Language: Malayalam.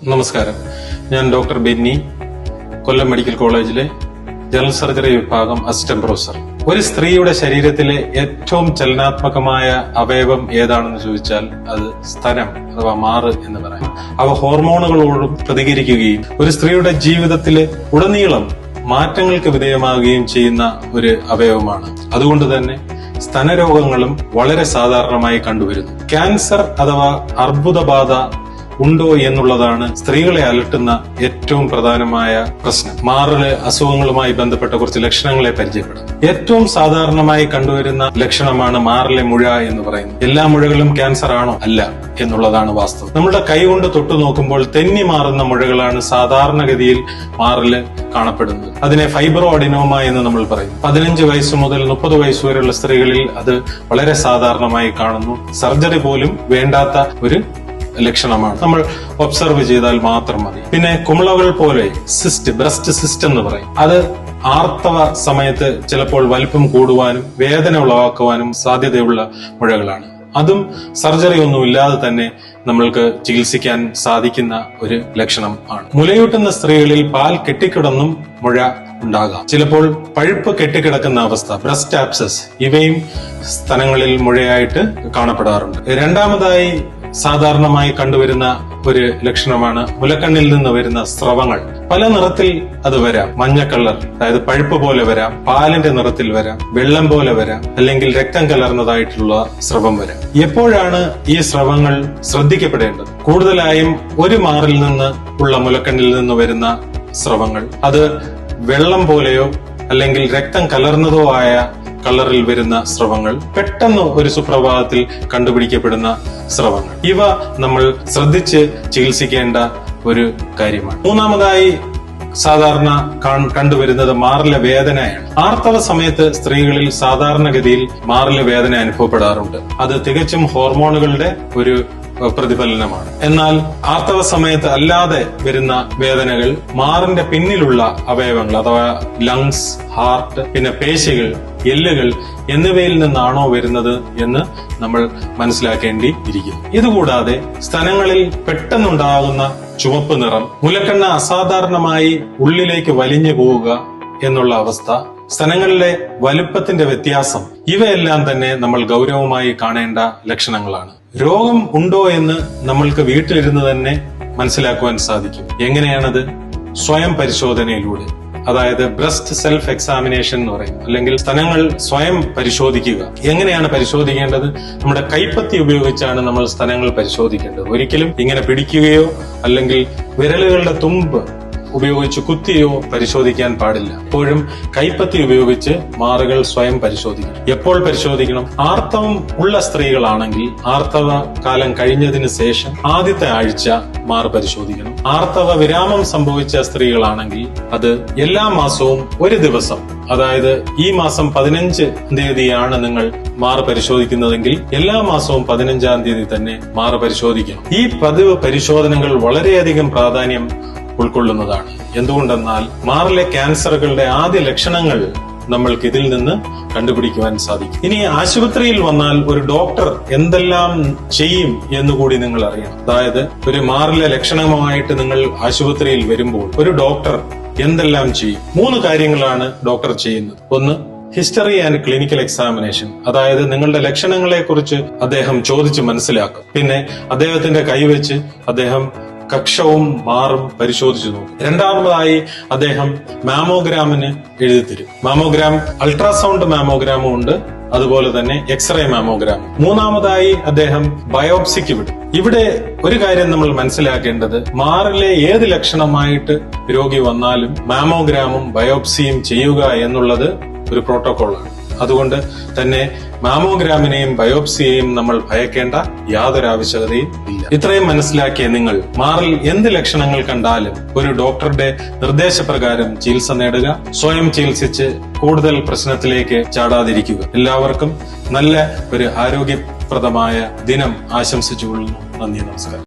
നമസ്കാരം. ഞാൻ ഡോക്ടർ ബെന്നി, കൊല്ലം മെഡിക്കൽ കോളേജിലെ ജനറൽ സർജറി വിഭാഗം അസിസ്റ്റന്റ് പ്രൊഫസർ. ഒരു സ്ത്രീയുടെ ശരീരത്തിലെ ഏറ്റവും ചലനാത്മകമായ അവയവം ഏതാണെന്ന് ചോദിച്ചാൽ അത് സ്തനം അഥവാ മാറ് എന്ന് പറയാം. അവ ഹോർമോണുകളോടും പ്രതികരിക്കുകയും ഒരു സ്ത്രീയുടെ ജീവിതത്തിലെ ഉടനീളം മാറ്റങ്ങൾക്ക് വിധേയമാവുകയും ചെയ്യുന്ന ഒരു അവയവമാണ്. അതുകൊണ്ട് തന്നെ സ്തനരോഗങ്ങളും വളരെ സാധാരണമായി കണ്ടുവരുന്നു. ക്യാൻസർ അഥവാ അർബുദബാധ ഉണ്ടോ എന്നുള്ളതാണ് സ്ത്രീകളെ അലട്ടുന്ന ഏറ്റവും പ്രധാനമായ പ്രശ്നം. മാറിലെ അസുഖങ്ങളുമായി ബന്ധപ്പെട്ട കുറച്ച് ലക്ഷണങ്ങളെ പരിചയപ്പെടാം. ഏറ്റവും സാധാരണമായി കണ്ടുവരുന്ന ലക്ഷണമാണ് മാറിലെ മുഴ എന്ന് പറയുന്നത്. എല്ലാ മുഴകളും ക്യാൻസർ ആണോ? അല്ല എന്നുള്ളതാണ് വാസ്തവം. നമ്മുടെ കൈകൊണ്ട് തൊട്ടു നോക്കുമ്പോൾ തെന്നി മാറുന്ന മുഴകളാണ് സാധാരണഗതിയിൽ മാറില് കാണപ്പെടുന്നത്. അതിനെ ഫൈബ്രോ അഡിനോമ എന്ന് നമ്മൾ പറയും. 15 വയസ്സ് മുതൽ 30 വയസ്സ് വരെയുള്ള സ്ത്രീകളിൽ അത് വളരെ സാധാരണമായി കാണുന്നു. സർജറി പോലും വേണ്ടാത്ത ഒരു ലക്ഷണമാണ്. നമ്മൾ ഒബ്സർവ് ചെയ്താൽ മാത്രം മതി. പിന്നെ കുമിളകൾ പോലെ സിസ്റ്റ്, ബ്രസ്റ്റ് സിസ്റ്റ് എന്ന് പറയും. അത് ആർത്തവ സമയത്ത് ചിലപ്പോൾ വലിപ്പം കൂടുവാനും വേദന ഉളവാക്കുവാനും സാധ്യതയുള്ള മുഴകളാണ്. അതും സർജറി ഒന്നും ഇല്ലാതെ തന്നെ നമ്മൾക്ക് ചികിത്സിക്കാൻ സാധിക്കുന്ന ഒരു ലക്ഷണം ആണ്. മുലയൂട്ടുന്ന സ്ത്രീകളിൽ പാൽ കെട്ടിക്കിടന്നും മുഴ ഉണ്ടാകാം. ചിലപ്പോൾ പഴുപ്പ് കെട്ടിക്കിടക്കുന്ന അവസ്ഥ, ബ്രസ്റ്റ് ആബ്സസ്, ഇവയും സ്തനങ്ങളിൽ മുഴയായിട്ട് കാണപ്പെടാറുണ്ട്. രണ്ടാമതായി സാധാരണമായി കണ്ടുവരുന്ന ഒരു ലക്ഷണമാണ് മുലക്കണ്ണിൽ നിന്ന് വരുന്ന സ്രവങ്ങൾ. പല നിറത്തിൽ അത് വരാം. മഞ്ഞ കളർ, അതായത് പഴുപ്പ് പോലെ വരാം, പാലിന്റെ നിറത്തിൽ വരാം, വെള്ളം പോലെ വരാം, അല്ലെങ്കിൽ രക്തം കലർന്നതായിട്ടുള്ള സ്രവം വരാം. എപ്പോഴാണ് ഈ സ്രവങ്ങൾ ശ്രദ്ധിക്കപ്പെടേണ്ടത്? കൂടുതലായും ഒരു മാറിൽ നിന്ന് ഉള്ള മുലക്കണ്ണിൽ നിന്ന് വരുന്ന സ്രവങ്ങൾ അത് വെള്ളം പോലെയോ അല്ലെങ്കിൽ രക്തം കലർന്നതോ ആയ കളറിൽ വരുന്ന സ്രവങ്ങൾ, പെട്ടെന്ന് ഒരു സുപ്രഭാതത്തിൽ കണ്ടുപിടിക്കപ്പെടുന്ന സ്രവങ്ങൾ, ഇവ നമ്മൾ ശ്രദ്ധിച്ച് ചികിത്സിക്കേണ്ട ഒരു കാര്യമാണ്. മൂന്നാമതായി സാധാരണ കണ്ടുവരുന്നത് മാറിലെ വേദനയാണ്. ആർത്തവ സമയത്ത് സ്ത്രീകളിൽ സാധാരണഗതിയിൽ മാറിലെ വേദന അനുഭവപ്പെടാറുണ്ട്. അത് തികച്ചും ഹോർമോണുകളുടെ ഒരു പ്രതിഫലനമാണ്. എന്നാൽ ആർത്തവ സമയത്ത് അല്ലാതെ വരുന്ന വേദനകൾ മാറിന്റെ പിന്നിലുള്ള അവയവങ്ങൾ അഥവാ ലങ്സ്, ഹാർട്ട്, പിന്നെ പേശികൾ, എല്ലുകൾ എന്നിവയിൽ നിന്നാണോ വരുന്നത് എന്ന് നമ്മൾ മനസ്സിലാക്കേണ്ടിയിരിക്കുന്നു. ഇതുകൂടാതെ സ്തനങ്ങളിൽ പെട്ടെന്നുണ്ടാകുന്ന ചുവപ്പ് നിറം, മുലക്കണ്ണ് അസാധാരണമായി ഉള്ളിലേക്ക് വലിഞ്ഞു പോവുക എന്നുള്ള അവസ്ഥ, സ്തനങ്ങളിലെ വലുപ്പത്തിന്റെ വ്യത്യാസം, ഇവയെല്ലാം തന്നെ നമ്മൾ ഗൗരവമായി കാണേണ്ട ലക്ഷണങ്ങളാണ്. രോഗം ഉണ്ടോ എന്ന് നമ്മൾക്ക് വീട്ടിലിരുന്ന് തന്നെ മനസ്സിലാക്കുവാൻ സാധിക്കും. എങ്ങനെയാണത്? സ്വയം പരിശോധനയിലൂടെ, അതായത് ബ്രസ്റ്റ് സെൽഫ് എക്സാമിനേഷൻ എന്ന് പറയും, അല്ലെങ്കിൽ സ്തനങ്ങൾ സ്വയം പരിശോധിക്കുക. എങ്ങനെയാണ് പരിശോധിക്കേണ്ടത്? നമ്മുടെ കൈപ്പത്തി ഉപയോഗിച്ചാണ് നമ്മൾ സ്തനങ്ങൾ പരിശോധിക്കേണ്ടത്. ഒരിക്കലും ഇങ്ങനെ പിടിക്കുകയോ അല്ലെങ്കിൽ വിരലുകളുടെ തുമ്പ് ഉപയോഗിച്ച് കുത്തിയോ പരിശോധിക്കാൻ പാടില്ല. എപ്പോഴും കൈപ്പത്തി ഉപയോഗിച്ച് മാറുകൾ സ്വയം പരിശോധിക്കണം. എപ്പോൾ പരിശോധിക്കണം? ആർത്തവം ഉള്ള സ്ത്രീകളാണെങ്കിൽ ആർത്തവ കാലം കഴിഞ്ഞതിന് ശേഷം ആദ്യത്തെ ആഴ്ച മാറ് പരിശോധിക്കണം. ആർത്തവ വിരാമം സംഭവിച്ച സ്ത്രീകളാണെങ്കിൽ അത് എല്ലാ മാസവും ഒരു ദിവസം, അതായത് ഈ മാസം 15 തീയതിയാണ് നിങ്ങൾ മാറ് പരിശോധിക്കുന്നതെങ്കിൽ എല്ലാ മാസവും 15-ാം തീയതി തന്നെ മാറ് പരിശോധിക്കണം. ഈ പതിവ് പരിശോധനകൾ വളരെയധികം പ്രാധാന്യം ഉൾക്കൊള്ളുന്നതാണ്. എന്തുകൊണ്ടെന്നാൽ മാറിലെ ക്യാൻസറുകളുടെ ആദ്യ ലക്ഷണങ്ങൾ നമ്മൾക്ക് ഇതിൽ നിന്ന് കണ്ടുപിടിക്കുവാൻ സാധിക്കും. ഇനി ആശുപത്രിയിൽ വന്നാൽ ഒരു ഡോക്ടർ എന്തെല്ലാം ചെയ്യും എന്നുകൂടി നിങ്ങൾ അറിയണം. അതായത് ഒരു മാറിലെ ലക്ഷണമായിട്ട് നിങ്ങൾ ആശുപത്രിയിൽ വരുമ്പോൾ ഒരു ഡോക്ടർ എന്തെല്ലാം ചെയ്യും? 3 കാര്യങ്ങളാണ് ഡോക്ടർ ചെയ്യുന്നത്. ഒന്ന്, ഹിസ്റ്ററി ആൻഡ് ക്ലിനിക്കൽ എക്സാമിനേഷൻ, അതായത് നിങ്ങളുടെ ലക്ഷണങ്ങളെ കുറിച്ച് അദ്ദേഹം ചോദിച്ച് മനസ്സിലാക്കും. പിന്നെ അദ്ദേഹത്തിന്റെ കൈവച്ച് അദ്ദേഹം കക്ഷവും മാറും പരിശോധിച്ചു നോക്കും. രണ്ടാമതായി അദ്ദേഹം മാമോഗ്രാമിന് എഴുതിത്തരും. മാമോഗ്രാം, അൾട്രാസൗണ്ട് മാമോഗ്രാമും ഉണ്ട്, അതുപോലെ തന്നെ എക്സ്റേ മാമോഗ്രാം. മൂന്നാമതായി അദ്ദേഹം ബയോപ്സിക്ക് വിടും. ഇവിടെ ഒരു കാര്യം നമ്മൾ മനസ്സിലാക്കേണ്ടത്, മാറിലെ ഏത് ലക്ഷണമായിട്ട് രോഗി വന്നാലും മാമോഗ്രാമും ബയോപ്സിയും ചെയ്യുക എന്നുള്ളത് ഒരു പ്രോട്ടോകോളാണ്. അതുകൊണ്ട് തന്നെ മാമോഗ്രാമിനെയും ബയോപ്സിയെയും നമ്മൾ ഭയക്കേണ്ട യാതൊരു ആവശ്യകതയും ഇല്ല. ഇത്രയും മനസ്സിലാക്കിയ നിങ്ങൾ മാറിൽ എന്ത് ലക്ഷണങ്ങൾ കണ്ടാലും ഒരു ഡോക്ടറുടെ നിർദ്ദേശപ്രകാരം ചികിത്സ നേടുക. സ്വയം ചികിത്സിച്ച് കൂടുതൽ പ്രശ്നത്തിലേക്ക് ചാടാതിരിക്കുക. എല്ലാവർക്കും നല്ല ഒരു ആരോഗ്യപ്രദമായ ദിനം ആശംസിച്ചുകൊള്ളുന്നു. നന്ദി, നമസ്കാരം.